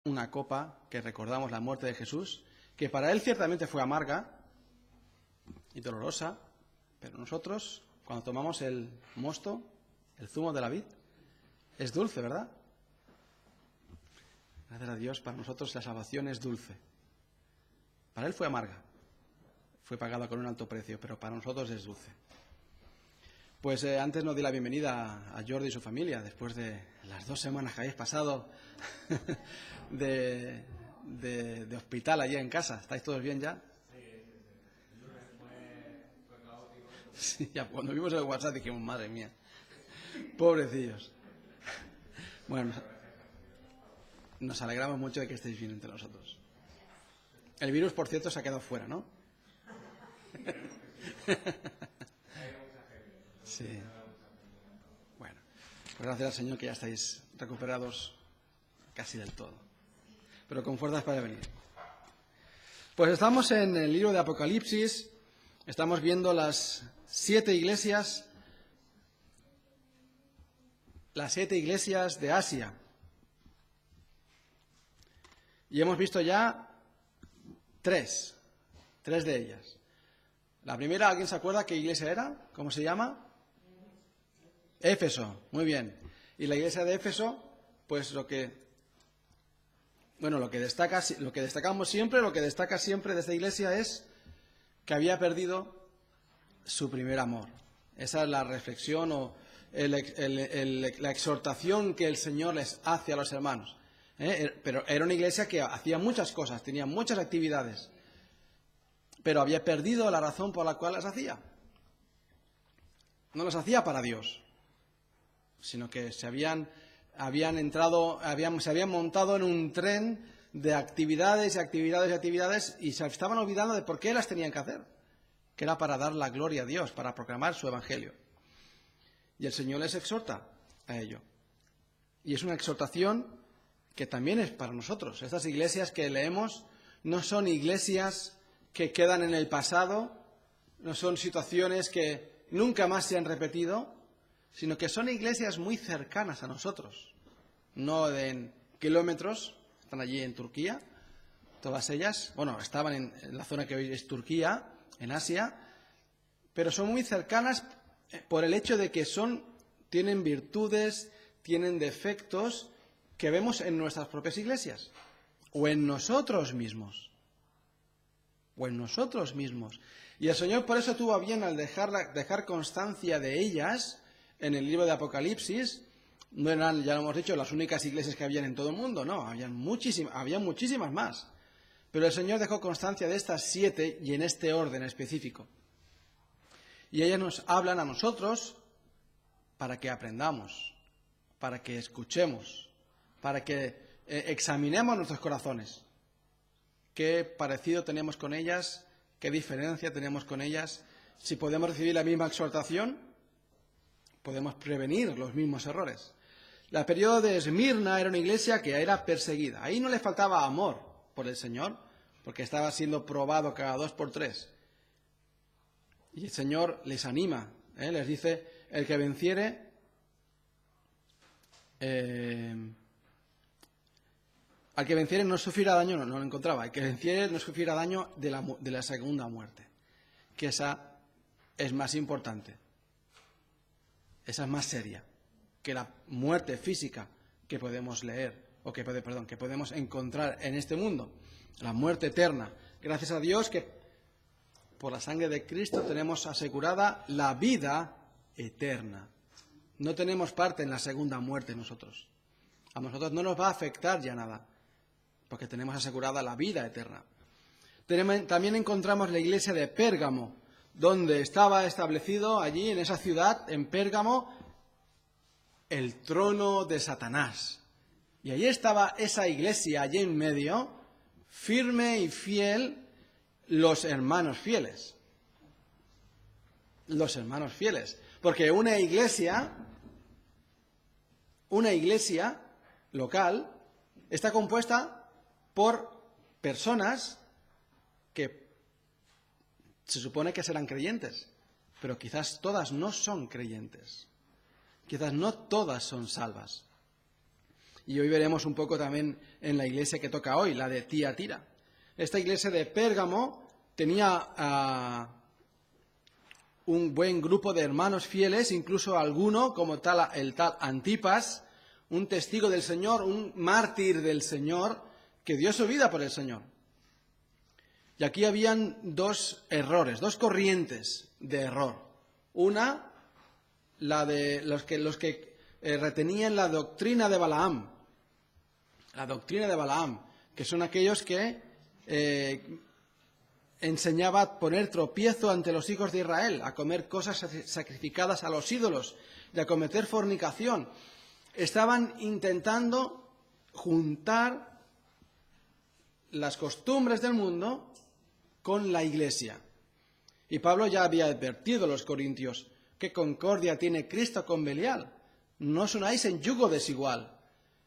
una copa que recordamos la muerte de Jesús, que para él ciertamente fue amarga y dolorosa, pero nosotros, cuando tomamos el mosto, el zumo de la vid, es dulce, ¿verdad? Gracias a Dios, para nosotros la salvación es dulce. Para él fue amarga, fue pagada con un alto precio, pero para nosotros es dulce. Pues antes nos di la bienvenida a Jordi y su familia, después de las 2 semanas que habéis pasado de hospital allí en casa. ¿Estáis todos bien ya? Sí, ya cuando vimos el WhatsApp dijimos, madre mía, pobrecillos. Bueno, nos alegramos mucho de que estéis bien entre nosotros. El virus, por cierto, se ha quedado fuera, ¿no? Sí. Bueno, pues gracias al Señor que ya estáis recuperados casi del todo, pero con fuerzas para venir. Pues estamos en el libro de Apocalipsis, estamos viendo las 7 iglesias, de Asia. Y hemos visto ya 3 de ellas. La primera, ¿alguien se acuerda qué iglesia era? ¿Cómo se llama? Éfeso, muy bien. Y la iglesia de Éfeso, pues lo que destaca siempre de esta iglesia es que había perdido su primer amor. Esa es la reflexión o la exhortación que el Señor les hace a los hermanos. Pero era una iglesia que hacía muchas cosas, tenía muchas actividades, pero había perdido la razón por la cual las hacía. No las hacía para Dios, sino que se habían montado en un tren de actividades y se estaban olvidando de por qué las tenían que hacer, que era para dar la gloria a Dios, para proclamar su evangelio. Y el Señor les exhorta a ello. Y es una exhortación que también es para nosotros. Estas iglesias que leemos no son iglesias que quedan en el pasado, no son situaciones que nunca más se han repetido, sino que son iglesias muy cercanas a nosotros, no en kilómetros, están allí en Turquía, todas ellas, estaban en la zona que hoy es Turquía, en Asia, pero son muy cercanas por el hecho de que tienen virtudes, tienen defectos que vemos en nuestras propias iglesias, o en nosotros mismos. Y el Señor por eso tuvo a bien al dejar constancia de ellas en el libro de Apocalipsis. No eran, ya lo hemos dicho, las únicas iglesias que habían en todo el mundo, no, había muchísimas más. Pero el Señor dejó constancia de estas 7 y en este orden específico. Y ellas nos hablan a nosotros para que aprendamos, para que escuchemos, para que examinemos nuestros corazones. ¿Qué parecido tenemos con ellas? ¿Qué diferencia tenemos con ellas? Si podemos recibir la misma exhortación, podemos prevenir los mismos errores. La periodo de Esmirna era una iglesia que era perseguida. Ahí no le faltaba amor por el Señor, porque estaba siendo probado cada 2 por 3. Y el Señor les anima, les dice, el que venciere, al que venciere no sufrirá daño, no lo encontraba, el que venciere no sufrirá daño de la segunda muerte, que esa es más importante, esa es más seria que la muerte física que podemos leer, que podemos encontrar en este mundo, la muerte eterna. Gracias a Dios que por la sangre de Cristo tenemos asegurada la vida eterna. No tenemos parte en la segunda muerte nosotros. A nosotros no nos va a afectar ya nada, porque tenemos asegurada la vida eterna. También encontramos la iglesia de Pérgamo, donde estaba establecido allí, en esa ciudad, en Pérgamo, el trono de Satanás. Y allí estaba esa iglesia, allí en medio, firme y fiel, los hermanos fieles. Los hermanos fieles. Porque una iglesia local está compuesta por personas que se supone que serán creyentes, pero quizás todas no son creyentes. Quizás no todas son salvas. Y hoy veremos un poco también en la iglesia que toca hoy, la de Tiatira. Esta iglesia de Pérgamo tenía un buen grupo de hermanos fieles, incluso alguno, como el tal Antipas, un testigo del Señor, un mártir del Señor, que dio su vida por el Señor. Y aquí habían dos errores, dos corrientes de error. Una, la de los que retenían la doctrina de Balaam. La doctrina de Balaam, que son aquellos que enseñaba a poner tropiezo ante los hijos de Israel, a comer cosas sacrificadas a los ídolos y a cometer fornicación. Estaban intentando juntar las costumbres del mundo con la Iglesia. Y Pablo ya había advertido a los corintios: ¿qué concordia tiene Cristo con Belial? No os unáis en yugo desigual.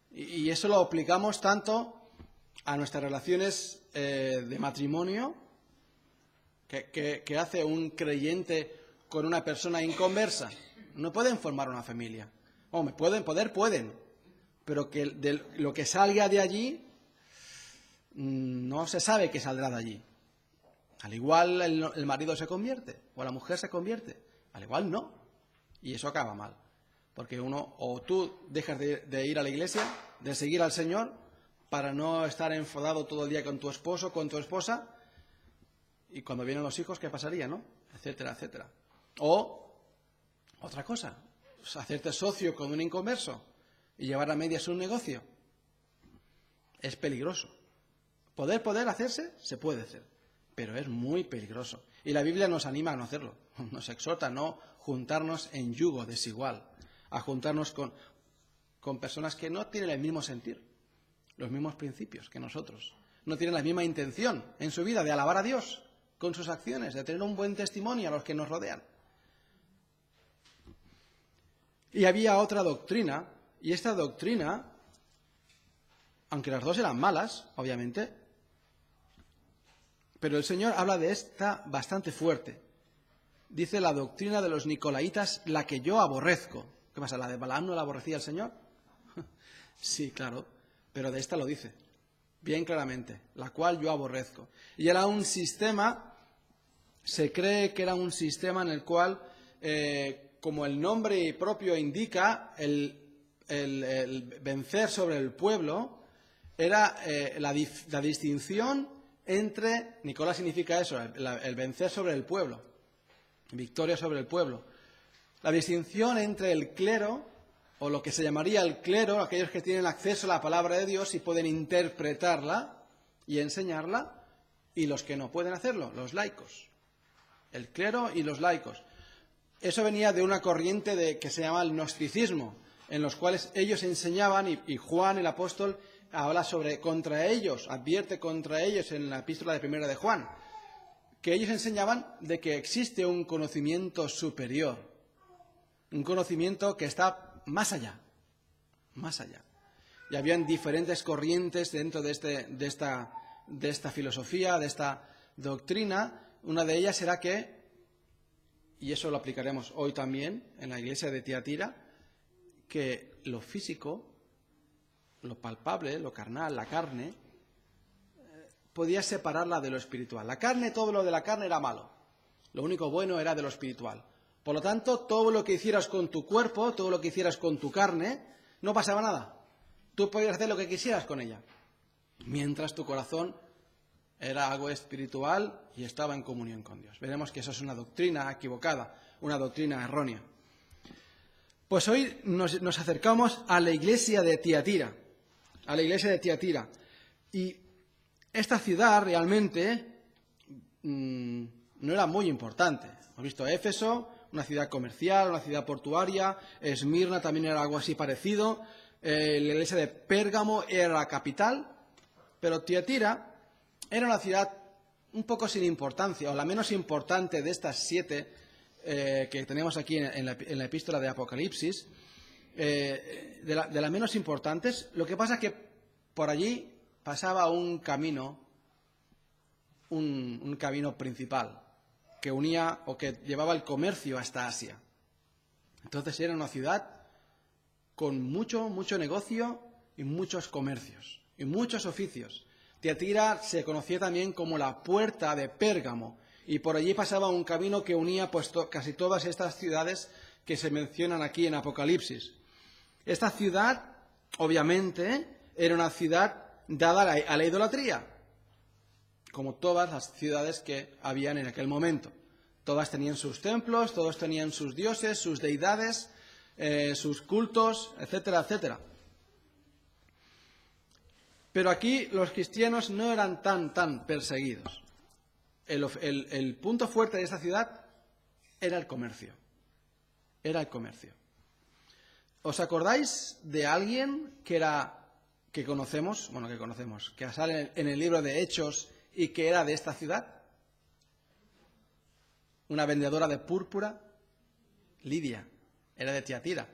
Y eso lo aplicamos tanto a nuestras relaciones de matrimonio, que hace un creyente con una persona inconversa. No pueden formar una familia. Pueden, pero que lo que salga de allí no se sabe qué saldrá de allí. Al igual el marido se convierte o la mujer se convierte, al igual no. Y eso acaba mal. Porque o tú dejas de ir a la iglesia, de seguir al Señor, para no estar enfadado todo el día con tu esposo, con tu esposa, y cuando vienen los hijos, ¿qué pasaría, no? Etcétera, etcétera. O, otra cosa, hacerte socio con un inconverso y llevar a medias un negocio. Es peligroso. Poder hacerse, se puede hacer, pero es muy peligroso. Y la Biblia nos anima a no hacerlo. Nos exhorta a no juntarnos en yugo desigual, a juntarnos con personas que no tienen el mismo sentir, los mismos principios que nosotros. No tienen la misma intención en su vida de alabar a Dios con sus acciones, de tener un buen testimonio a los que nos rodean. Y había otra doctrina, y esta doctrina, aunque las dos eran malas, obviamente, pero el Señor habla de esta bastante fuerte. Dice: la doctrina de los nicolaitas, la que yo aborrezco. ¿Qué pasa? ¿La de Balaam no la aborrecía el Señor? Sí, claro, pero de esta lo dice bien claramente, la cual yo aborrezco. Y era un sistema, se cree que era un sistema en el cual, como el nombre propio indica, el vencer sobre el pueblo era la distinción entre, Nicolás significa eso, el vencer sobre el pueblo, victoria sobre el pueblo. La distinción entre el clero, o lo que se llamaría el clero, aquellos que tienen acceso a la palabra de Dios y pueden interpretarla y enseñarla, y los que no pueden hacerlo, los laicos. El clero y los laicos. Eso venía de una corriente que se llama el gnosticismo, en los cuales ellos enseñaban, y Juan el apóstol habla contra ellos, advierte contra ellos en la epístola de primera de Juan, que ellos enseñaban de que existe un conocimiento superior, un conocimiento que está más allá. Y habían diferentes corrientes dentro de esta filosofía, de esta doctrina. Una de ellas era que, y eso lo aplicaremos hoy también en la iglesia de Tiatira, que lo físico, lo palpable, lo carnal, la carne, podía separarla de lo espiritual. La carne, todo lo de la carne era malo. Lo único bueno era de lo espiritual. Por lo tanto, todo lo que hicieras con tu cuerpo, todo lo que hicieras con tu carne, no pasaba nada. Tú podías hacer lo que quisieras con ella, mientras tu corazón era algo espiritual y estaba en comunión con Dios. Veremos que eso es una doctrina equivocada, una doctrina errónea. Pues hoy nos acercamos a la iglesia de Tiatira, y esta ciudad realmente no era muy importante. Hemos visto Éfeso, una ciudad comercial, una ciudad portuaria. Esmirna también era algo así parecido. La iglesia de Pérgamo era la capital, pero Tiatira era una ciudad un poco sin importancia, o la menos importante de estas 7 que tenemos aquí en la epístola de Apocalipsis, de las menos importantes. Lo que pasa es que por allí pasaba un camino principal que unía o que llevaba el comercio hasta Asia. Entonces era una ciudad con mucho negocio y muchos comercios y muchos oficios. Tiatira se conocía también como la puerta de Pérgamo, y por allí pasaba un camino que unía pues, casi todas estas ciudades que se mencionan aquí en Apocalipsis. Esta ciudad, obviamente, era una ciudad dada a la idolatría, como todas las ciudades que habían en aquel momento. Todas tenían sus templos, todos tenían sus dioses, sus deidades, sus cultos, etcétera, etcétera. Pero aquí los cristianos no eran tan perseguidos. El punto fuerte de esta ciudad era el comercio. Era el comercio. ¿Os acordáis de alguien que conocemos, que sale en el libro de Hechos y que era de esta ciudad? Una vendedora de púrpura, Lidia, era de Tiatira.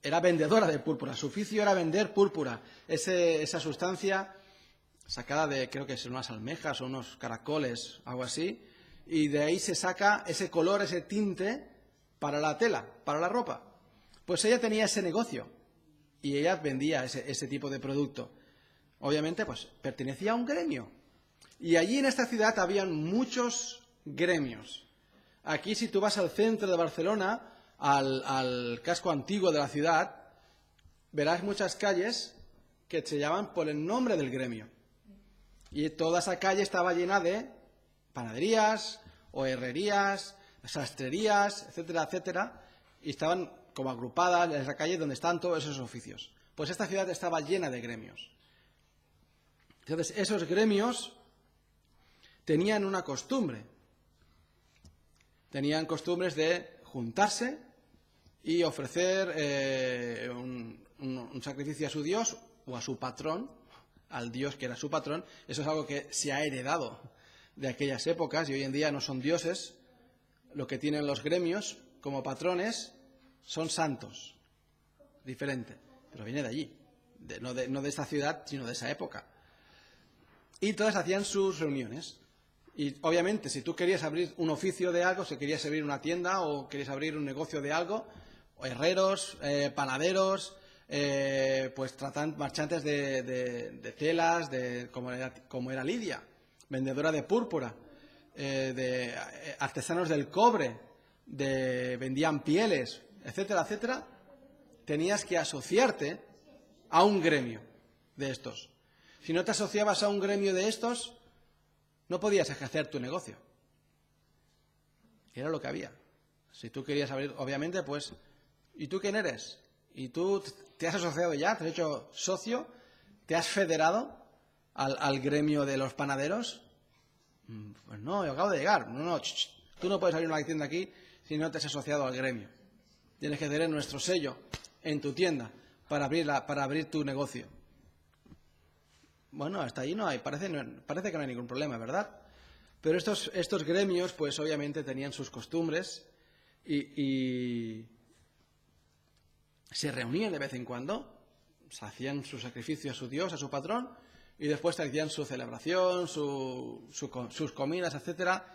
Era vendedora de púrpura, su oficio era vender púrpura, esa sustancia sacada de, creo que son unas almejas o unos caracoles, algo así, y de ahí se saca ese color, ese tinte para la tela, para la ropa. Pues ella tenía ese negocio y ella vendía ese tipo de producto. Obviamente, pues pertenecía a un gremio. Y allí en esta ciudad habían muchos gremios. Aquí, si tú vas al centro de Barcelona, al casco antiguo de la ciudad, verás muchas calles que se llaman por el nombre del gremio. Y toda esa calle estaba llena de panaderías o herrerías, sastrerías, etcétera, etcétera, y estaban como agrupadas en esa calle donde están todos esos oficios. Pues esta ciudad estaba llena de gremios. Entonces, esos gremios tenían una costumbre. Tenían costumbres de juntarse y ofrecer un sacrificio a su dios o a su patrón, al dios que era su patrón. Eso es algo que se ha heredado de aquellas épocas y hoy en día no son dioses. Lo que tienen los gremios como patrones son santos, diferente, pero viene de allí, no de esta ciudad, sino de esa época. Y todas hacían sus reuniones. Y obviamente, si tú querías abrir un oficio de algo, si querías abrir una tienda o querías abrir un negocio de algo, o herreros, panaderos, pues marchantes de telas, como era Lidia, vendedora de púrpura, de artesanos del cobre, vendían pieles, etcétera, etcétera, tenías que asociarte a un gremio de estos. Si no te asociabas a un gremio de estos, no podías ejercer tu negocio. Era lo que había. Si tú querías abrir, obviamente, pues, ¿y tú quién eres? ¿Y tú te has asociado ya? ¿Te has hecho socio? ¿Te has federado al gremio de los panaderos? Pues no, yo acabo de llegar. No, tú no puedes abrir una tienda aquí si no te has asociado al gremio. Tienes que tener nuestro sello en tu tienda para abrir tu negocio. Bueno, hasta ahí no hay, parece que no hay ningún problema, ¿verdad? Pero estos gremios, pues obviamente tenían sus costumbres y se reunían de vez en cuando, se hacían su sacrificio a su dios, a su patrón, y después hacían su celebración, sus comidas, etcétera,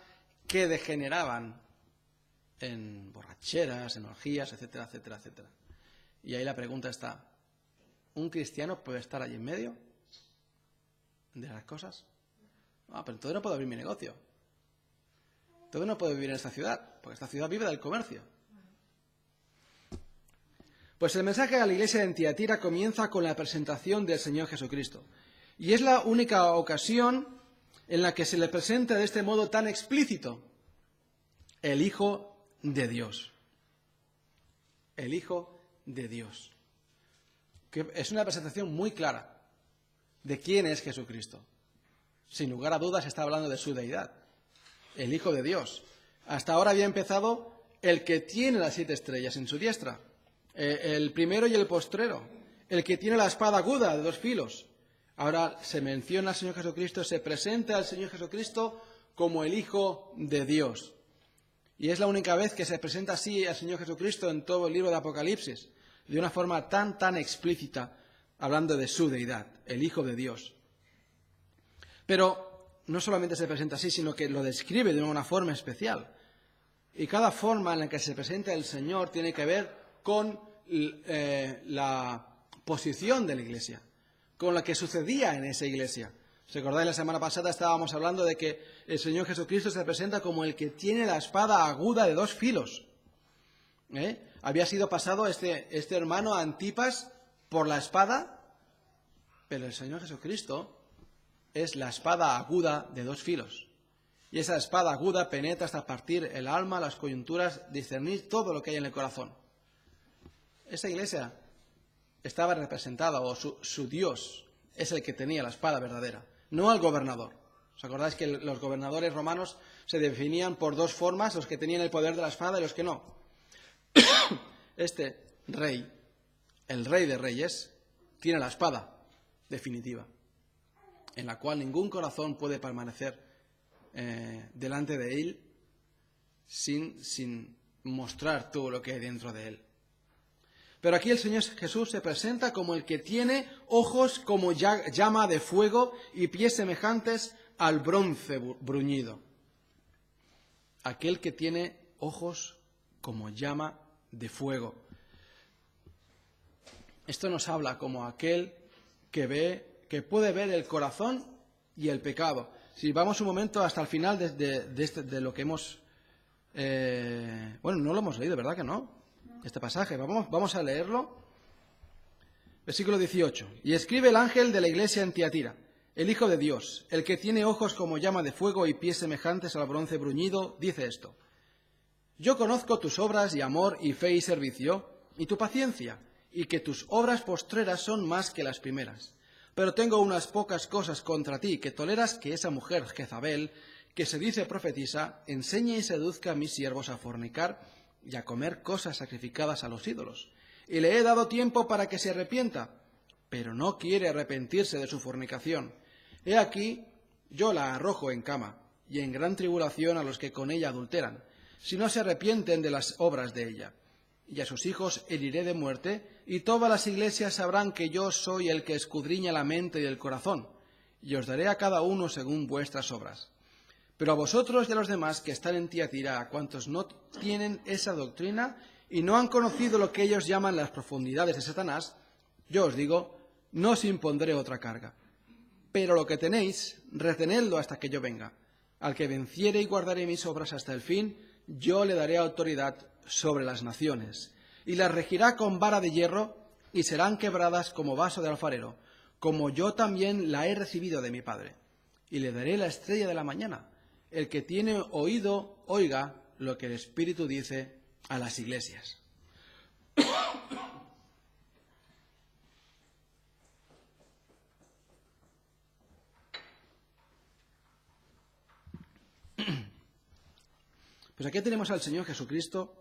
que degeneraban en borracheras, en orgías, etcétera, etcétera, etcétera. Y ahí la pregunta está, ¿un cristiano puede estar allí en medio de las cosas? Pero entonces no puedo abrir mi negocio. Entonces no puedo vivir en esta ciudad, porque esta ciudad vive del comercio. Pues el mensaje a la iglesia de Tiatira comienza con la presentación del Señor Jesucristo. Y es la única ocasión en la que se le presenta de este modo tan explícito el Hijo de Dios. El Hijo de Dios. Que es una presentación muy clara de quién es Jesucristo. Sin lugar a dudas está hablando de su deidad, el Hijo de Dios. Hasta ahora había empezado el que tiene las 7 estrellas en su diestra, el primero y el postrero, el que tiene la espada aguda de 2 filos. Ahora se menciona al Señor Jesucristo, se presenta al Señor Jesucristo como el Hijo de Dios. Y es la única vez que se presenta así al Señor Jesucristo en todo el libro de Apocalipsis, de una forma tan explícita, hablando de su deidad, el Hijo de Dios. Pero no solamente se presenta así, sino que lo describe de una forma especial. Y cada forma en la que se presenta el Señor tiene que ver con posición de la iglesia, con lo que sucedía en esa iglesia. ¿Os acordáis? La semana pasada estábamos hablando de que el Señor Jesucristo se presenta como el que tiene la espada aguda de 2 filos. Había sido pasado este hermano Antipas por la espada, pero el Señor Jesucristo es la espada aguda de 2 filos. Y esa espada aguda penetra hasta partir el alma, las coyunturas, discernir todo lo que hay en el corazón. Esa iglesia estaba representada, o su Dios es el que tenía la espada verdadera, no el gobernador. ¿Os acordáis que los gobernadores romanos se definían por 2 formas, los que tenían el poder de la espada y los que no? Este rey, el rey de reyes, tiene la espada definitiva, en la cual ningún corazón puede permanecer delante de él sin mostrar todo lo que hay dentro de él. Pero aquí el Señor Jesús se presenta como el que tiene ojos como llama de fuego y pies semejantes al bronce bruñido. Aquel que tiene ojos como llama de fuego. Esto nos habla como aquel que puede ver el corazón y el pecado. Si vamos un momento hasta el final de lo que hemos... no lo hemos leído, ¿verdad que no? Este pasaje, vamos a leerlo. Versículo 18. Y escribe el ángel de la iglesia en Tiatira, el Hijo de Dios, el que tiene ojos como llama de fuego y pies semejantes al bronce bruñido, dice esto: yo conozco tus obras y amor y fe y servicio y tu paciencia, y que tus obras postreras son más que las primeras. Pero tengo unas pocas cosas contra ti, que toleras que esa mujer Jezabel, que se dice profetisa, enseñe y seduzca a mis siervos a fornicar y a comer cosas sacrificadas a los ídolos. Y le he dado tiempo para que se arrepienta, pero no quiere arrepentirse de su fornicación. He aquí, yo la arrojo en cama, y en gran tribulación a los que con ella adulteran, si no se arrepienten de las obras de ella. Y a sus hijos heriré de muerte, y todas las iglesias sabrán que yo soy el que escudriña la mente y el corazón, y os daré a cada uno según vuestras obras. Pero a vosotros y a los demás que están en Tiatira, a cuantos no tienen esa doctrina y no han conocido lo que ellos llaman las profundidades de Satanás, yo os digo, no os impondré otra carga. Pero lo que tenéis, retenedlo hasta que yo venga. Al que venciere y guardare mis obras hasta el fin, yo le daré autoridad sobre las naciones, y las regirá con vara de hierro, y serán quebradas como vaso de alfarero, como yo también la he recibido de mi Padre. Y le daré la estrella de la mañana. El que tiene oído, oiga lo que el Espíritu dice a las iglesias. Pues aquí tenemos al Señor Jesucristo,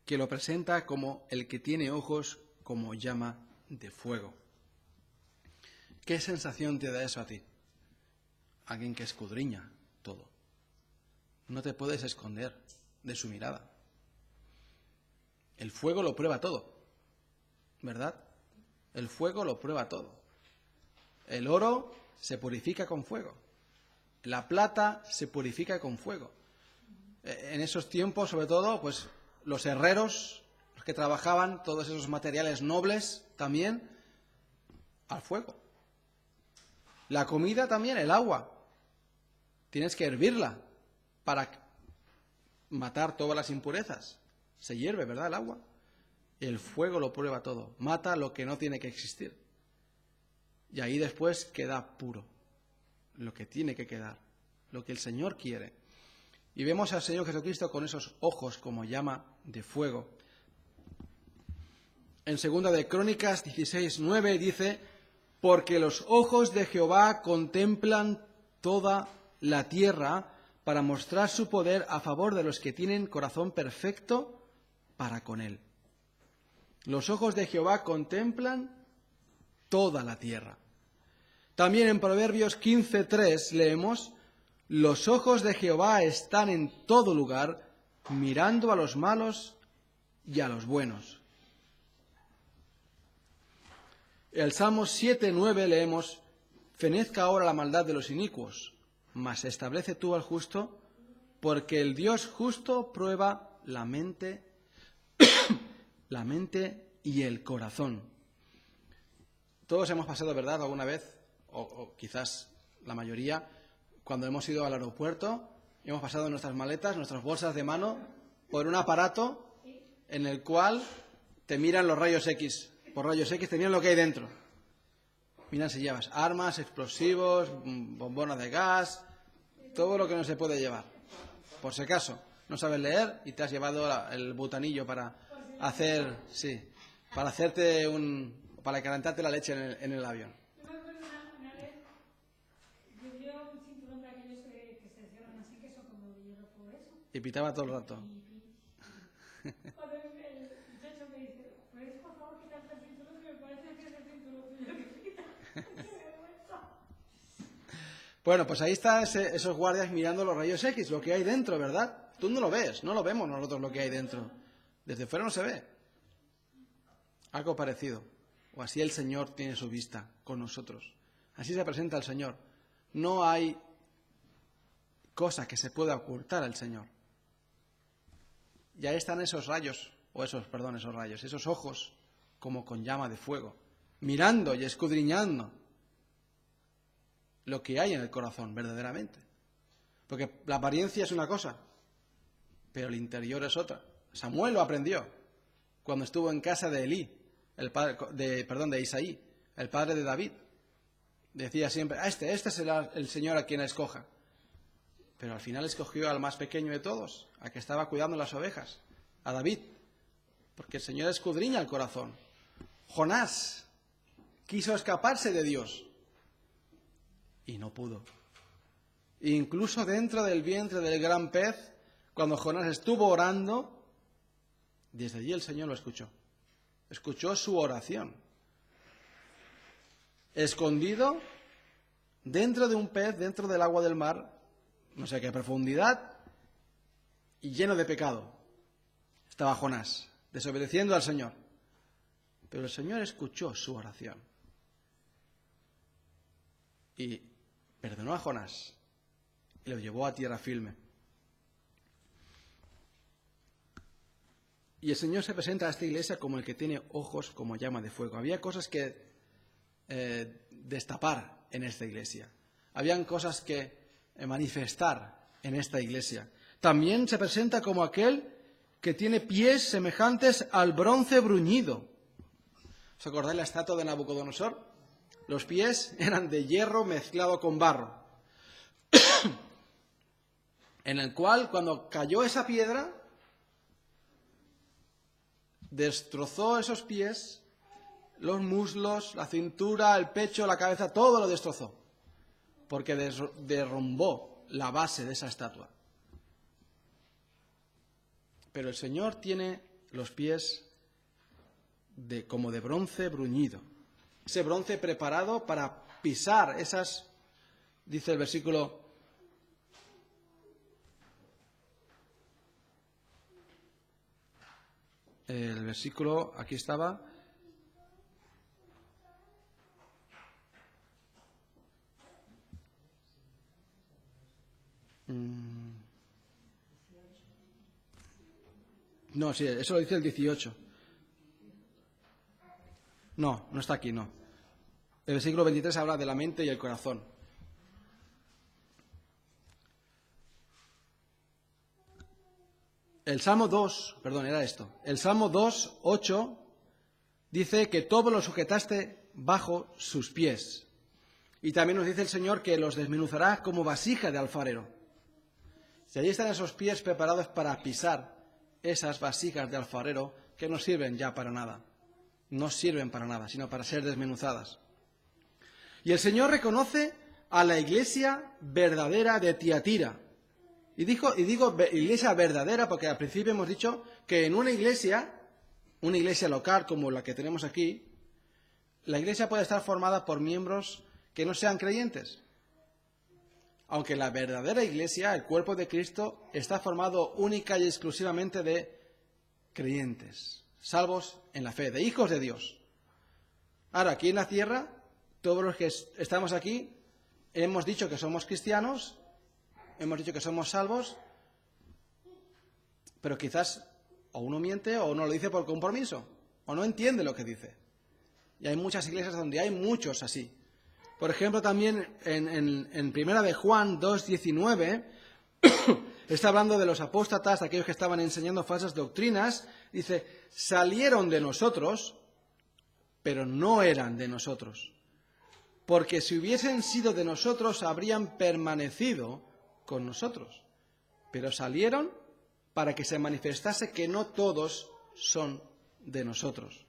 que lo presenta como el que tiene ojos como llama de fuego. ¿Qué sensación te da eso a ti? Alguien que escudriña todo. No te puedes esconder de su mirada. El fuego lo prueba todo, ¿verdad? El fuego lo prueba todo. El oro se purifica con fuego. La plata se purifica con fuego. En esos tiempos, sobre todo, pues los herreros, los que trabajaban todos esos materiales nobles, también al fuego. La comida también, el agua. Tienes que hervirla para matar todas las impurezas. Se hierve, ¿verdad? El agua. El fuego lo prueba todo. Mata lo que no tiene que existir. Y ahí después queda puro. Lo que tiene que quedar. Lo que el Señor quiere. Y vemos al Señor Jesucristo con esos ojos como llama de fuego. En 2 de Crónicas 16:9 dice: porque los ojos de Jehová contemplan toda la tierra para mostrar su poder a favor de los que tienen corazón perfecto para con él. Los ojos de Jehová contemplan toda la tierra. También en Proverbios 15:3 leemos: los ojos de Jehová están en todo lugar, mirando a los malos y a los buenos. El Salmo 7:9 leemos: fenezca ahora la maldad de los inicuos, mas establece tú al justo, porque el Dios justo prueba la mente y el corazón. Todos hemos pasado, ¿verdad?, alguna vez, o quizás la mayoría, cuando hemos ido al aeropuerto, hemos pasado nuestras maletas, nuestras bolsas de mano, por un aparato en el cual te miran los rayos X. Por rayos X te miran lo que hay dentro. Miran si llevas armas, explosivos, bombonas de gas, todo lo que no se puede llevar. Por si acaso, no sabes leer y te has llevado el butanillo para hacer, sí, para hacerte para calentarte la leche en el avión. Yo me acuerdo una vez, yo llevo un cinturón de aquellos que se cierran así, que son como de hierro por eso. Y pitaba todo el rato. Cuando el muchacho me dice, ¿puedes por favor quitarte el cinturón? Que me parece que es el cinturón tuyo que quita. Bueno, pues ahí están esos guardias mirando los rayos X, lo que hay dentro, ¿verdad? Tú no lo ves, no lo vemos nosotros lo que hay dentro. Desde fuera no se ve. Algo parecido. O así el Señor tiene su vista con nosotros. Así se presenta el Señor. No hay cosa que se pueda ocultar al Señor. Y ahí están esos ojos, como con llama de fuego, mirando y escudriñando lo que hay en el corazón, verdaderamente. Porque la apariencia es una cosa, pero el interior es otra. Samuel lo aprendió cuando estuvo en casa de Elí, de Isaí, el padre de David. Decía siempre, este será el Señor a quien escoja. Pero al final escogió al más pequeño de todos, al que estaba cuidando las ovejas, a David, porque el Señor escudriña el corazón. Jonás quiso escaparse de Dios y no pudo. Incluso dentro del vientre del gran pez, cuando Jonás estuvo orando, desde allí el Señor lo escuchó. Escuchó su oración. Escondido dentro de un pez, dentro del agua del mar, no sé qué profundidad, y lleno de pecado, estaba Jonás, desobedeciendo al Señor. Pero el Señor escuchó su oración y perdonó a Jonás y lo llevó a tierra firme. Y el Señor se presenta a esta iglesia como el que tiene ojos como llama de fuego. Había cosas que destapar en esta iglesia. Habían cosas que manifestar en esta iglesia. También se presenta como aquel que tiene pies semejantes al bronce bruñido. ¿Os acordáis la estatua de Nabucodonosor? Los pies eran de hierro mezclado con barro, en el cual cuando cayó esa piedra, destrozó esos pies, los muslos, la cintura, el pecho, la cabeza, todo lo destrozó, porque derrumbó la base de esa estatua. Pero el Señor tiene los pies como de bronce bruñido, ese bronce preparado para pisar esas, dice el versículo, aquí estaba, no, sí, eso lo dice el 18. No está aquí, no. El versículo 23 habla de la mente y el corazón. El Salmo 2, perdón, era esto. El Salmo 2, 8 dice que todo lo sujetaste bajo sus pies. Y también nos dice el Señor que los desmenuzará como vasija de alfarero. Si allí están esos pies preparados para pisar esas vasijas de alfarero que no sirven ya para nada. No sirven para nada, sino para ser desmenuzadas. Y el Señor reconoce a la iglesia verdadera de Tiatira. Y digo iglesia verdadera porque al principio hemos dicho que en una iglesia local como la que tenemos aquí, la iglesia puede estar formada por miembros que no sean creyentes. Aunque la verdadera iglesia, el cuerpo de Cristo, está formado única y exclusivamente de creyentes, salvos en la fe, de hijos de Dios. Ahora, aquí en la tierra, todos los que estamos aquí, hemos dicho que somos cristianos, hemos dicho que somos salvos, pero quizás o uno miente o uno lo dice por compromiso. o no entiende lo que dice. Y hay muchas iglesias donde hay muchos así. Por ejemplo, también en Primera de Juan 2:19 está hablando de los apóstatas, de aquellos que estaban enseñando falsas doctrinas. Dice, salieron de nosotros, pero no eran de nosotros. Porque si hubiesen sido de nosotros, habrían permanecido con nosotros. Pero salieron para que se manifestase que no todos son de nosotros.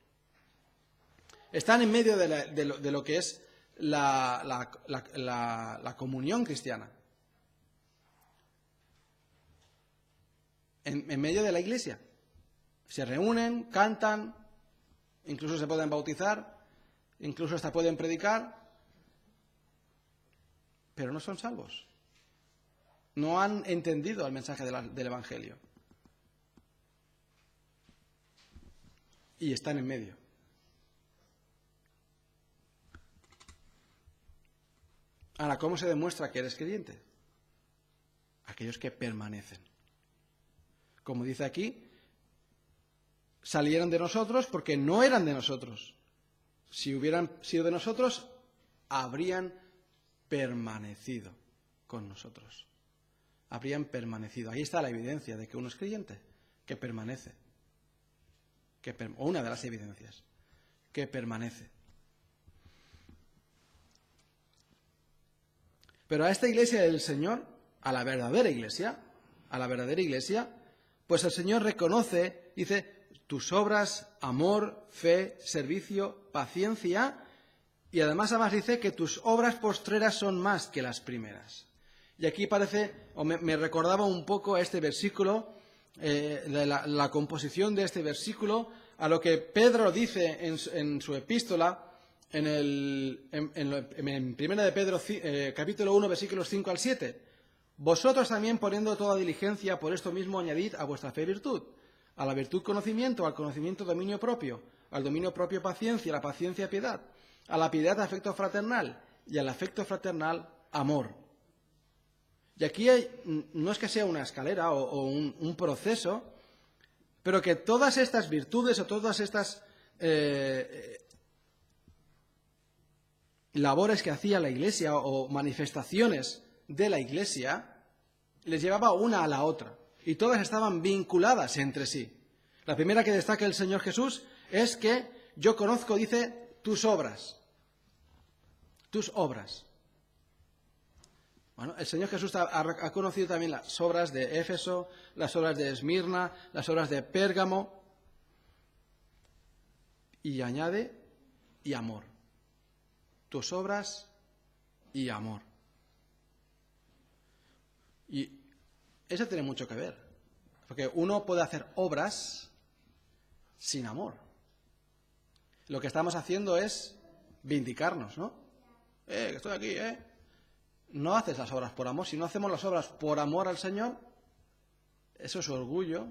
Están en medio de lo que es la comunión cristiana. En medio de la iglesia. Se reúnen, cantan, incluso se pueden bautizar, incluso hasta pueden predicar, pero no son salvos. No han entendido el mensaje del Evangelio. Y están en medio. Ahora, ¿cómo se demuestra que eres creyente? Aquellos que permanecen. Como dice aquí, salieron de nosotros porque no eran de nosotros. Si hubieran sido de nosotros, habrían permanecido con nosotros. Habrían permanecido. Ahí está la evidencia de que uno es creyente, que permanece. O una de las evidencias, que permanece. Pero a esta iglesia del Señor, a la verdadera iglesia, pues el Señor reconoce, dice, tus obras, amor, fe, servicio, paciencia, y además dice que tus obras postreras son más que las primeras. Y aquí me recordaba un poco a este versículo, la composición de este versículo, a lo que Pedro dice en su epístola, en Primera de Pedro, capítulo 1, versículos 5 al 7. Vosotros también, poniendo toda diligencia, por esto mismo añadid a vuestra fe virtud, a la virtud conocimiento, al conocimiento dominio propio, al dominio propio paciencia, a la paciencia piedad, a la piedad afecto fraternal, y al afecto fraternal amor. Y aquí no es que sea una escalera o un proceso, pero que todas estas virtudes o todas estas labores que hacía la Iglesia o manifestaciones de la Iglesia, les llevaba una a la otra. Y todas estaban vinculadas entre sí. La primera que destaca el Señor Jesús es que yo conozco, dice, tus obras. Tus obras. Bueno, el Señor Jesús ha conocido también las obras de Éfeso, las obras de Esmirna, las obras de Pérgamo. Y añade, y amor. Tus obras y amor. Y eso tiene mucho que ver. Porque uno puede hacer obras sin amor. Lo que estamos haciendo es vindicarnos, ¿no? Que estoy aquí, No haces las obras por amor. Si no hacemos las obras por amor al Señor, eso es orgullo.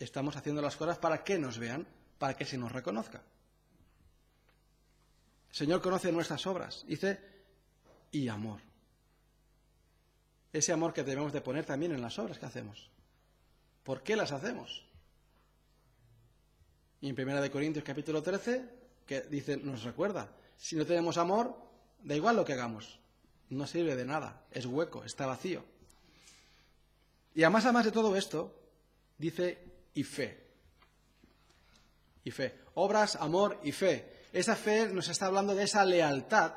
Estamos haciendo las cosas para que nos vean, para que se nos reconozca. El Señor conoce nuestras obras, dice, y amor. Ese amor que debemos de poner también en las obras que hacemos. ¿Por qué las hacemos? Y en 1 Corintios capítulo 13, que dice, nos recuerda, si no tenemos amor, da igual lo que hagamos, no sirve de nada, es hueco, está vacío. Y además de todo esto, dice, y fe. Y fe. Obras, amor y fe. Esa fe nos está hablando de esa lealtad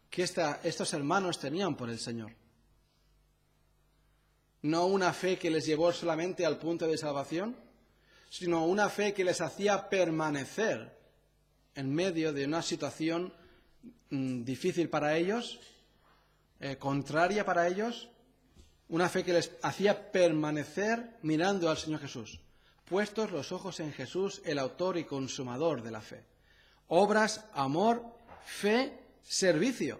que estos hermanos tenían por el Señor. No una fe que les llevó solamente al punto de salvación, sino una fe que les hacía permanecer en medio de una situación difícil para ellos, contraria para ellos, una fe que les hacía permanecer mirando al Señor Jesús, puestos los ojos en Jesús, el autor y consumador de la fe. Obras, amor, fe, servicio.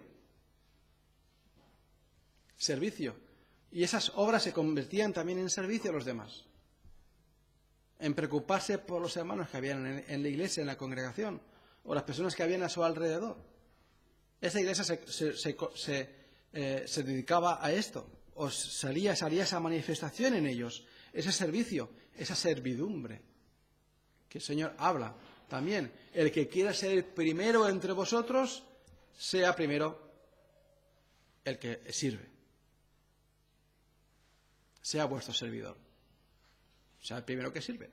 Servicio. Y esas obras se convertían también en servicio a los demás. En preocuparse por los hermanos que habían en la iglesia, en la congregación, o las personas que habían a su alrededor. Esa iglesia se dedicaba a esto, o salía esa manifestación en ellos, ese servicio, esa servidumbre. que el Señor habla también. El que quiera ser el primero entre vosotros, sea primero el que sirve. Sea vuestro servidor. Sea el primero que sirve.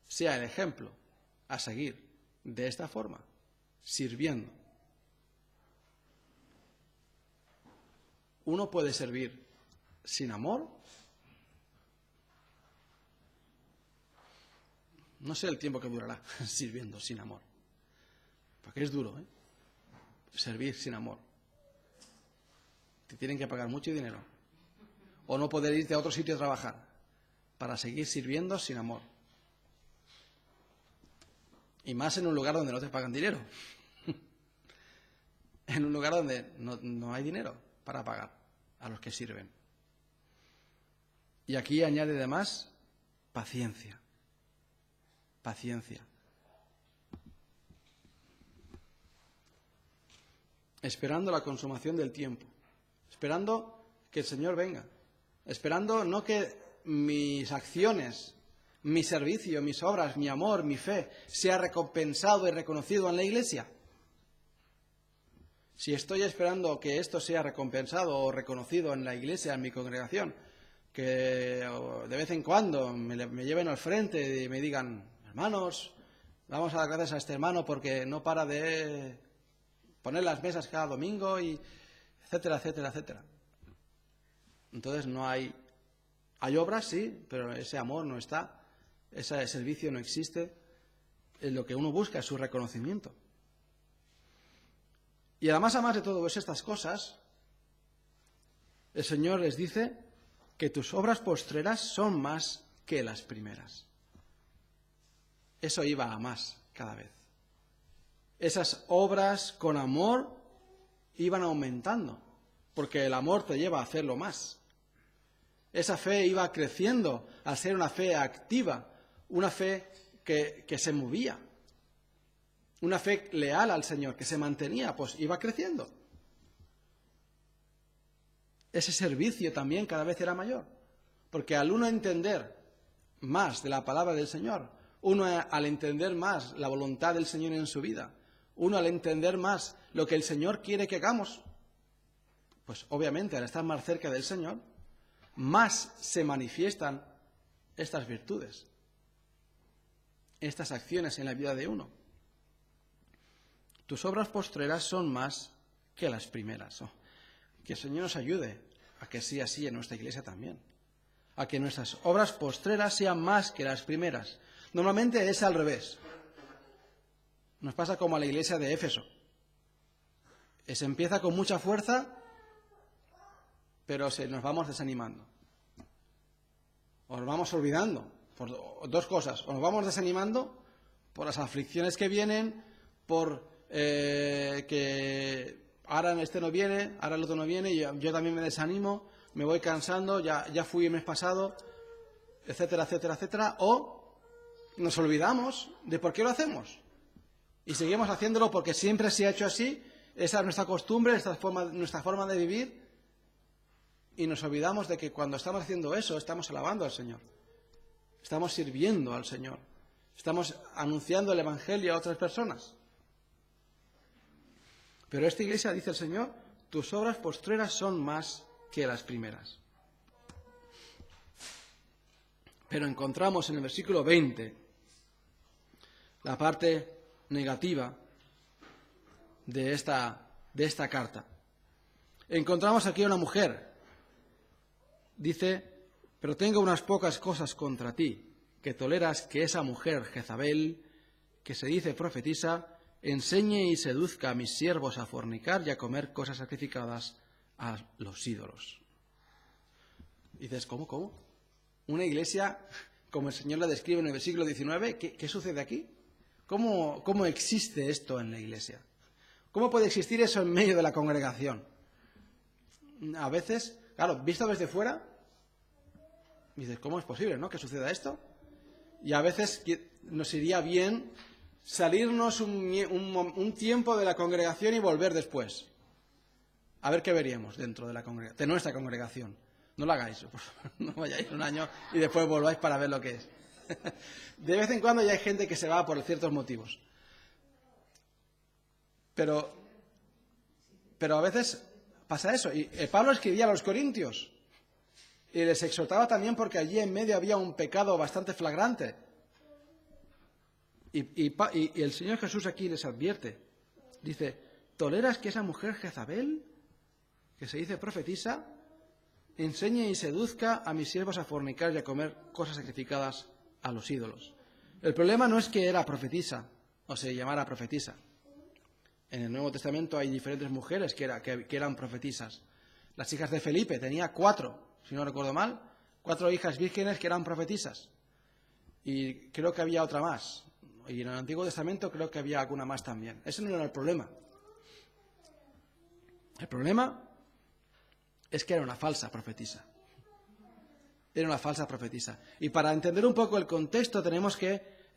Sea el ejemplo a seguir de esta forma, sirviendo. ¿Uno puede servir sin amor? No sé el tiempo que durará sirviendo sin amor. Porque es duro, ¿eh? Servir sin amor. Te tienen que pagar mucho dinero. O no poder irte a otro sitio a trabajar para seguir sirviendo sin amor. Y más en un lugar donde no te pagan dinero. En un lugar donde no hay dinero para pagar a los que sirven. Y aquí añade además paciencia. Paciencia. Esperando la consumación del tiempo. Esperando que el Señor venga. Esperando no que mis acciones, mi servicio, mis obras, mi amor, mi fe sea recompensado y reconocido en la Iglesia. Si estoy esperando que esto sea recompensado o reconocido en la Iglesia, en mi congregación, que de vez en cuando me lleven al frente y me digan, hermanos, vamos a dar gracias a este hermano porque no para de poner las mesas cada domingo y etcétera, etcétera, etcétera. Entonces no hay obras, sí, pero ese amor no está, ese servicio no existe. Lo que uno busca es su reconocimiento. Y además de todo estas cosas, el Señor les dice que tus obras postreras son más que las primeras. Eso iba a más cada vez. Esas obras con amor iban aumentando, porque el amor te lleva a hacerlo más. Esa fe iba creciendo a ser una fe activa, una fe que se movía, una fe leal al Señor, que se mantenía, pues iba creciendo. Ese servicio también cada vez era mayor, porque al uno entender más de la palabra del Señor, uno al entender más la voluntad del Señor en su vida, uno al entender más lo que el Señor quiere que hagamos, pues obviamente al estar más cerca del Señor, más se manifiestan estas virtudes, estas acciones en la vida de uno. Tus obras postreras son más que las primeras. Que el Señor nos ayude a que sea así en nuestra iglesia también. A que nuestras obras postreras sean más que las primeras. Normalmente es al revés. Nos pasa como a la iglesia de Éfeso. Se empieza con mucha fuerza, pero nos vamos desanimando. O nos vamos olvidando. Por dos cosas. O nos vamos desanimando por las aflicciones que vienen, por que ahora este no viene, ahora el otro no viene, y yo también me desanimo, me voy cansando, ya fui el mes pasado, etcétera, etcétera, etcétera. O nos olvidamos de por qué lo hacemos. Y seguimos haciéndolo porque siempre se ha hecho así, esa es nuestra costumbre, nuestra forma de vivir, y nos olvidamos de que cuando estamos haciendo eso, estamos alabando al Señor, estamos sirviendo al Señor, estamos anunciando el Evangelio a otras personas. Pero esta iglesia, dice el Señor, tus obras postreras son más que las primeras. Pero encontramos en el versículo 20 la parte negativa de esta carta. Encontramos aquí a una mujer. Dice, pero tengo unas pocas cosas contra ti, que toleras que esa mujer Jezabel, que se dice profetisa, enseñe y seduzca a mis siervos a fornicar y a comer cosas sacrificadas a los ídolos. Y dices, ¿cómo? Una iglesia, como el Señor la describe en el versículo 19, ¿qué sucede aquí? ¿Cómo existe esto en la iglesia? ¿Cómo puede existir eso en medio de la congregación? A veces, claro, visto desde fuera, dices, ¿cómo es posible, no, que suceda esto? Y a veces nos iría bien salirnos un tiempo de la congregación y volver después. A ver qué veríamos dentro de nuestra congregación. No lo hagáis, no vayáis un año y después volváis para ver lo que es. De vez en cuando ya hay gente que se va por ciertos motivos. Pero a veces pasa eso. Y Pablo escribía a los corintios y les exhortaba también porque allí en medio había un pecado bastante flagrante. Y el Señor Jesús aquí les advierte. Dice, ¿toleras que esa mujer Jezabel, que se dice profetisa, enseñe y seduzca a mis siervos a fornicar y a comer cosas sacrificadas a los ídolos? El problema no es que era profetisa o se llamara profetisa. En el Nuevo Testamento hay diferentes mujeres que eran profetisas. Las hijas de Felipe, tenía 4, si no recuerdo mal, 4 hijas vírgenes que eran profetisas. Y creo que había otra más. Y en el Antiguo Testamento creo que había alguna más también. Ese no era el problema. El problema es que era una falsa profetisa. Era una falsa profetisa. Y para entender un poco el contexto tenemos que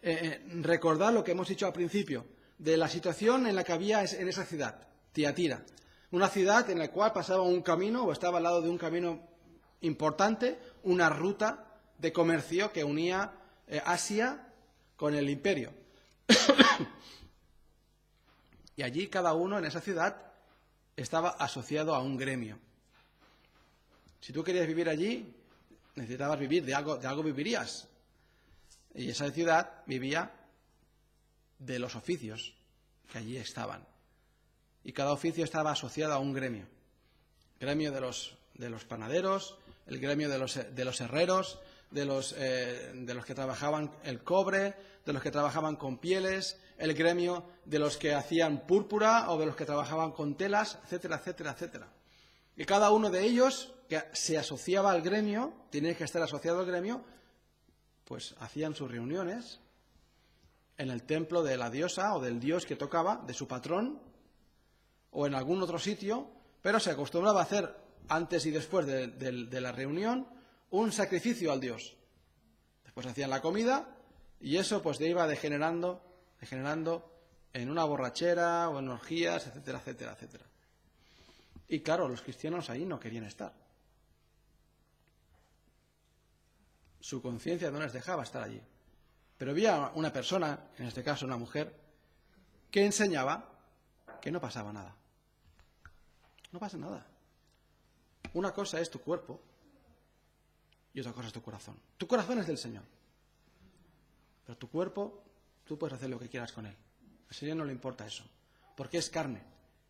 recordar lo que hemos dicho al principio, de la situación en la que había en esa ciudad, Tiatira. Una ciudad en la cual pasaba un camino o estaba al lado de un camino importante, una ruta de comercio que unía Asia con el imperio. Y allí cada uno en esa ciudad estaba asociado a un gremio. Si tú querías vivir allí, necesitabas vivir, de algo vivirías. Y esa ciudad vivía de los oficios que allí estaban. Y cada oficio estaba asociado a un gremio. El gremio de los panaderos, el gremio de los herreros, de los que trabajaban el cobre, de los que trabajaban con pieles, el gremio de los que hacían púrpura o de los que trabajaban con telas, etcétera, etcétera, etcétera. Y cada uno de ellos que se asociaba al gremio, tenía que estar asociado al gremio, pues hacían sus reuniones en el templo de la diosa o del dios que tocaba, de su patrón, o en algún otro sitio, pero se acostumbraba a hacer antes y después de la reunión un sacrificio al dios. Después hacían la comida y eso pues iba degenerando en una borrachera o en orgías, etcétera, etcétera, etcétera. Y claro, los cristianos ahí no querían estar. Su conciencia no les dejaba estar allí. Pero había una persona, en este caso una mujer, que enseñaba que no pasaba nada. No pasa nada. Una cosa es tu cuerpo y otra cosa es tu corazón. Tu corazón es del Señor. Pero tu cuerpo, tú puedes hacer lo que quieras con él. Al Señor no le importa eso. Porque es carne.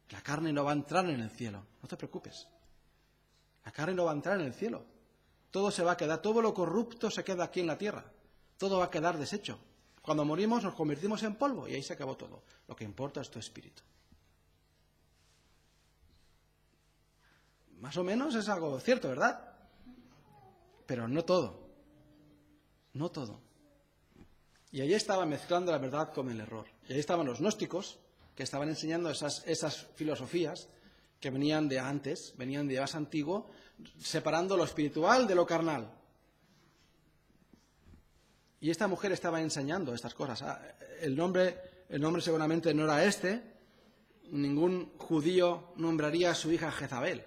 La carne no va a entrar en el cielo. No te preocupes. La carne no va a entrar en el cielo. Todo se va a quedar, todo lo corrupto se queda aquí en la tierra. Todo va a quedar deshecho. Cuando morimos nos convertimos en polvo y ahí se acabó todo. Lo que importa es tu espíritu. Más o menos es algo cierto, ¿verdad? Pero no todo. No todo. Y allí estaba mezclando la verdad con el error. Y ahí estaban los gnósticos, que estaban enseñando esas filosofías que venían de antes, venían de más antiguo, separando lo espiritual de lo carnal. Y esta mujer estaba enseñando estas cosas. El nombre seguramente no era este. Ningún judío nombraría a su hija Jezabel,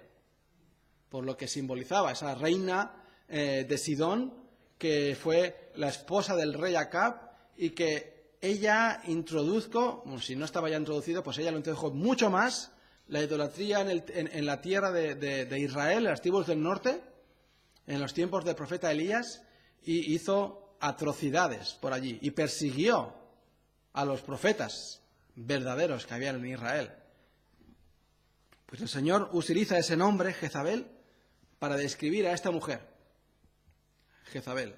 por lo que simbolizaba esa reina de Sidón, que fue la esposa del rey Acab, y que ella introdujo, bueno, si no estaba ya introducido, pues ella lo introdujo mucho más, la idolatría en la tierra de Israel, en las tribus del norte, en los tiempos del profeta Elías, y hizo atrocidades por allí, y persiguió a los profetas verdaderos que habían en Israel. Pues el Señor utiliza ese nombre, Jezabel, para describir a esta mujer. Jezabel.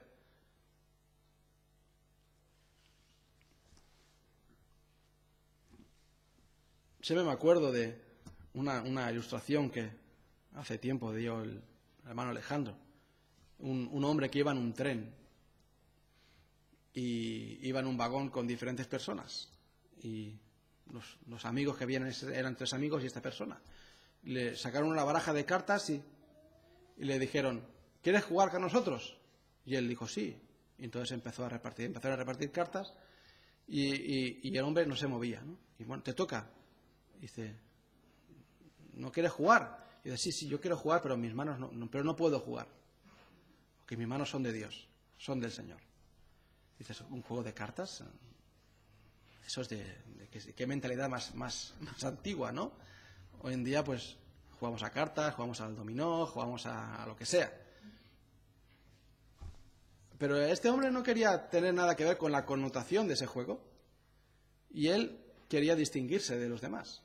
Siempre me acuerdo de una ilustración que hace tiempo dio el hermano Alejandro. Un hombre que iba en un tren y iba en un vagón con diferentes personas. Y los amigos que habían eran 3 amigos y esta persona. Le sacaron una baraja de cartas y le dijeron, ¿quieres jugar con nosotros? Y él dijo, sí. Y entonces empezaron a repartir cartas y el hombre no se movía, ¿no? Y bueno, te toca. Dice, ¿no quieres jugar? Y dice, sí, yo quiero jugar, pero mis manos pero no puedo jugar. Porque mis manos son de Dios, son del Señor. Dices, ¿un juego de cartas? Eso es qué mentalidad más antigua, ¿no? Hoy en día, pues, jugamos a cartas, jugamos al dominó, jugamos a lo que sea. Pero este hombre no quería tener nada que ver con la connotación de ese juego. Y él quería distinguirse de los demás.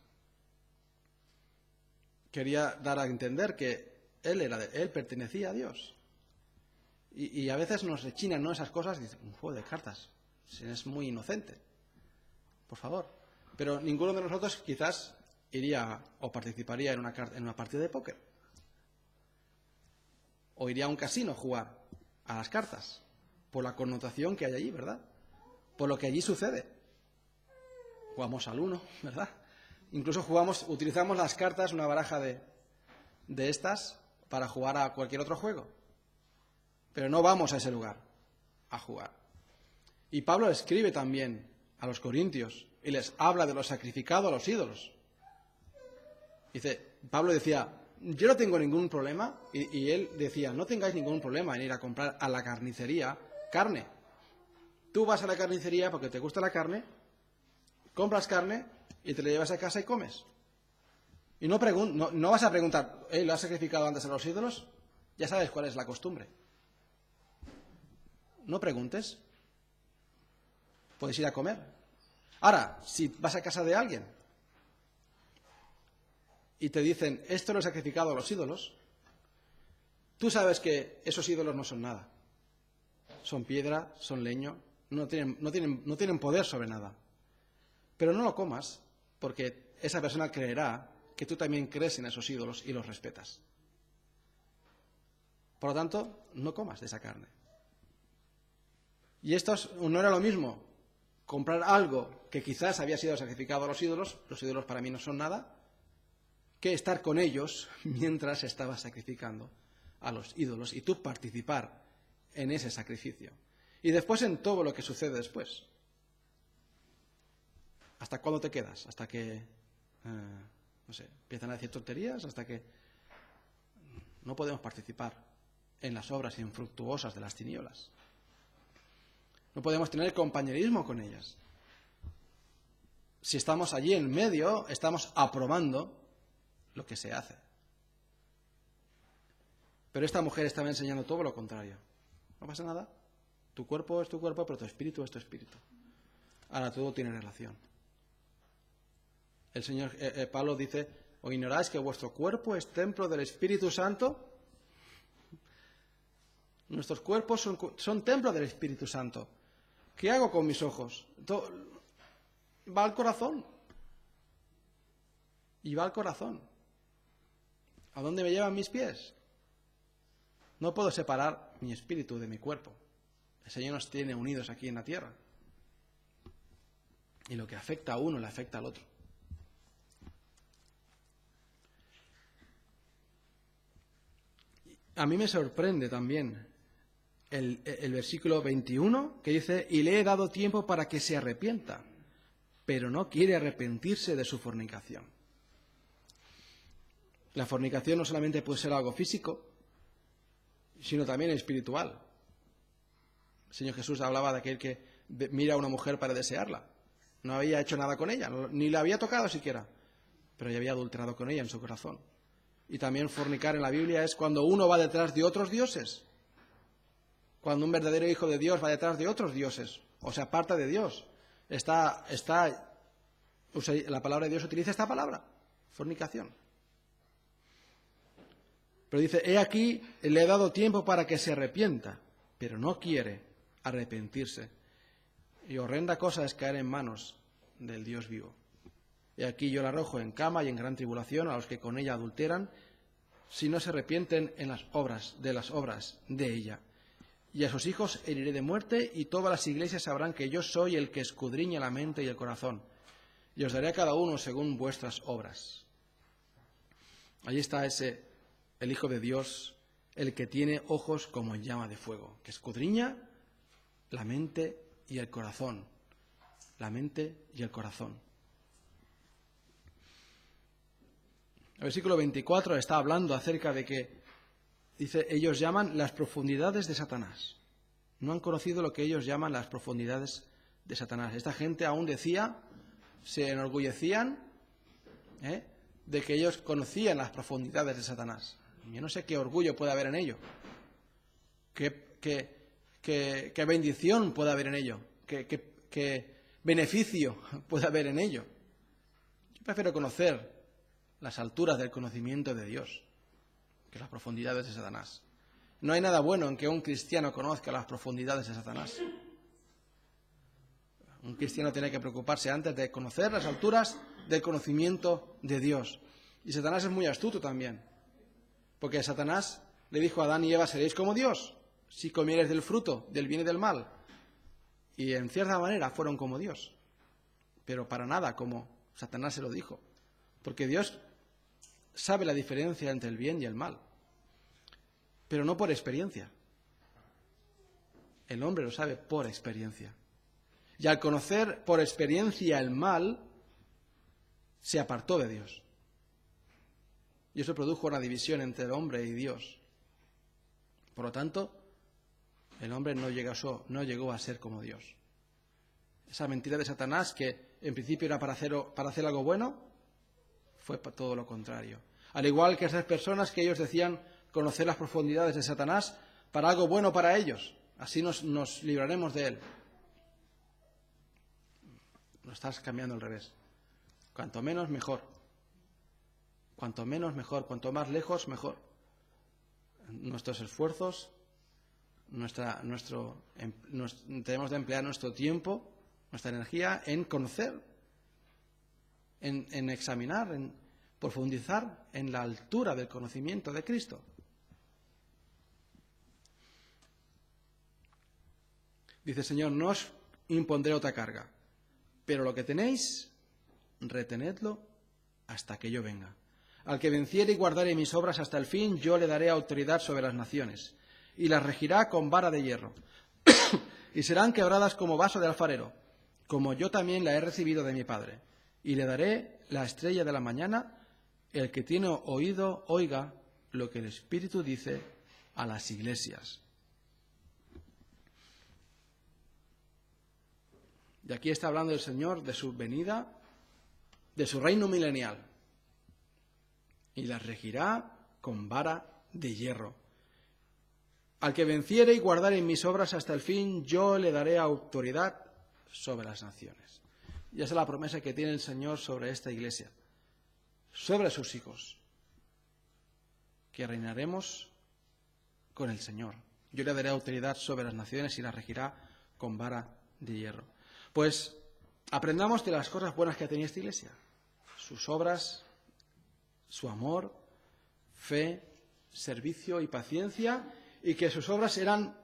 Quería dar a entender que él pertenecía a Dios. Y a veces nos rechinan, ¿no?, esas cosas. Y dicen, un juego de cartas. Es muy inocente. Por favor. Pero ninguno de nosotros quizás iría o participaría en una partida de póker. O iría a un casino a jugar a las cartas. Por la connotación que hay allí, ¿verdad? Por lo que allí sucede. Jugamos al uno, ¿verdad? Incluso utilizamos las cartas, una baraja de estas, para jugar a cualquier otro juego. Pero no vamos a ese lugar a jugar. Y Pablo escribe también a los corintios y les habla de lo sacrificado a los ídolos. Pablo decía, yo no tengo ningún problema, y él decía, no tengáis ningún problema en ir a comprar a la carnicería carne. Tú vas a la carnicería porque te gusta la carne, compras carne y te la llevas a casa y comes. Y no vas a preguntar, ¿lo has sacrificado antes a los ídolos? Ya sabes cuál es la costumbre. No preguntes. Puedes ir a comer. Ahora, si vas a casa de alguien y te dicen, esto lo he sacrificado a los ídolos, tú sabes que esos ídolos no son nada. Son piedra, son leño, no tienen poder sobre nada. Pero no lo comas, porque esa persona creerá que tú también crees en esos ídolos y los respetas. Por lo tanto, no comas de esa carne. Y esto no era lo mismo, comprar algo que quizás había sido sacrificado a los ídolos para mí no son nada, que estar con ellos mientras estabas sacrificando a los ídolos y tú participar en ese sacrificio. Y después en todo lo que sucede después. ¿Hasta cuándo te quedas? ¿Hasta que, empiezan a decir tonterías? ¿Hasta que no podemos participar en las obras infructuosas de las tinieblas? No podemos tener compañerismo con ellas. Si estamos allí en medio, estamos aprobando lo que se hace. Pero esta mujer estaba enseñando todo lo contrario. No pasa nada. Tu cuerpo es tu cuerpo, pero tu espíritu es tu espíritu. Ahora todo tiene relación. El Señor Pablo dice, ¿o ignoráis que vuestro cuerpo es templo del Espíritu Santo? Nuestros cuerpos son templo del Espíritu Santo. ¿Qué hago con mis ojos? Va al corazón. Y va al corazón. ¿A dónde me llevan mis pies? No puedo separar mi espíritu de mi cuerpo. El Señor nos tiene unidos aquí en la tierra. Y lo que afecta a uno le afecta al otro. A mí me sorprende también el versículo 21 que dice, y le he dado tiempo para que se arrepienta, pero no quiere arrepentirse de su fornicación. La fornicación no solamente puede ser algo físico, sino también espiritual. El Señor Jesús hablaba de aquel que mira a una mujer para desearla. No había hecho nada con ella, ni la había tocado siquiera, pero ya había adulterado con ella en su corazón. Y también fornicar en la Biblia es cuando uno va detrás de otros dioses. Cuando un verdadero hijo de Dios va detrás de otros dioses, o se aparta de Dios. La palabra de Dios utiliza esta palabra, fornicación. Pero dice, he aquí, le he dado tiempo para que se arrepienta, pero no quiere arrepentirse. Y horrenda cosa es caer en manos del Dios vivo. Y aquí yo la arrojo en cama y en gran tribulación a los que con ella adulteran, si no se arrepienten de las obras de ella. Y a sus hijos heriré de muerte, y todas las iglesias sabrán que yo soy el que escudriña la mente y el corazón. Y os daré a cada uno según vuestras obras. Allí está el Hijo de Dios, el que tiene ojos como llama de fuego, que escudriña la mente y el corazón. La mente y el corazón. El versículo 24 está hablando acerca de que, dice, ellos llaman las profundidades de Satanás. No han conocido lo que ellos llaman las profundidades de Satanás. Esta gente aún decía, se enorgullecían de que ellos conocían las profundidades de Satanás. Yo no sé qué orgullo puede haber en ello, qué bendición puede haber en ello, qué beneficio puede haber en ello. Yo prefiero conocer las alturas del conocimiento de Dios que las profundidades de Satanás. No hay nada bueno en que un cristiano conozca las profundidades de Satanás. Un cristiano tiene que preocuparse antes de conocer las alturas del conocimiento de Dios. Y Satanás es muy astuto también, porque Satanás le dijo a Adán y Eva, seréis como Dios, si comiereis del fruto del bien y del mal. Y en cierta manera fueron como Dios, pero para nada como Satanás se lo dijo, porque Dios sabe la diferencia entre el bien y el mal, pero no por experiencia. El hombre lo sabe por experiencia. Y al conocer por experiencia el mal, se apartó de Dios. Y eso produjo una división entre el hombre y Dios. Por lo tanto, el hombre no llegó a ser como Dios. Esa mentira de Satanás, que en principio era para hacer algo bueno, fue todo lo contrario. Al igual que esas personas que ellos decían conocer las profundidades de Satanás para algo bueno para ellos. Así nos libraremos de él. Lo estás cambiando al revés. Cuanto menos, mejor. Cuanto menos, mejor. Cuanto más lejos, mejor. Nuestros esfuerzos, tenemos de emplear nuestro tiempo, nuestra energía en conocer, en examinar, en profundizar en la altura del conocimiento de Cristo. Dice el Señor, no os impondré otra carga, pero lo que tenéis, retenedlo hasta que yo venga. Al que venciere y guardare mis obras hasta el fin, yo le daré autoridad sobre las naciones, y las regirá con vara de hierro, y serán quebradas como vaso de alfarero, como yo también la he recibido de mi Padre. Y le daré la estrella de la mañana. El que tiene oído, oiga lo que el Espíritu dice a las iglesias. Y aquí está hablando el Señor de su venida, de su reino milenial. Y las regirá con vara de hierro. Al que venciere y guardare mis obras hasta el fin, yo le daré autoridad sobre las naciones. Y esa es la promesa que tiene el Señor sobre esta iglesia, sobre sus hijos, que reinaremos con el Señor. Yo le daré autoridad sobre las naciones y las regirá con vara de hierro. Pues aprendamos de las cosas buenas que tenía esta iglesia, sus obras, su amor, fe, servicio y paciencia, y que sus obras eran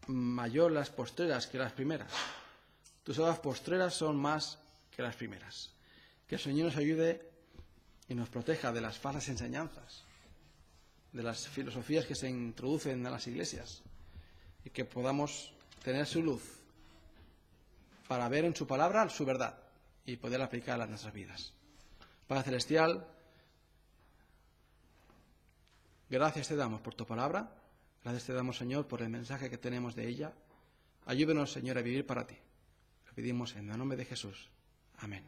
mayor las postreras que las primeras. Tus obras postreras son más que las primeras. Que el Señor nos ayude y nos proteja de las falsas enseñanzas, de las filosofías que se introducen en las iglesias, y que podamos tener su luz para ver en su palabra su verdad y poder aplicarla en nuestras vidas. Padre Celestial, gracias te damos por tu palabra, gracias te damos, Señor, por el mensaje que tenemos de ella. Ayúdenos, Señor, a vivir para ti. Lo pedimos en el nombre de Jesús. Amén.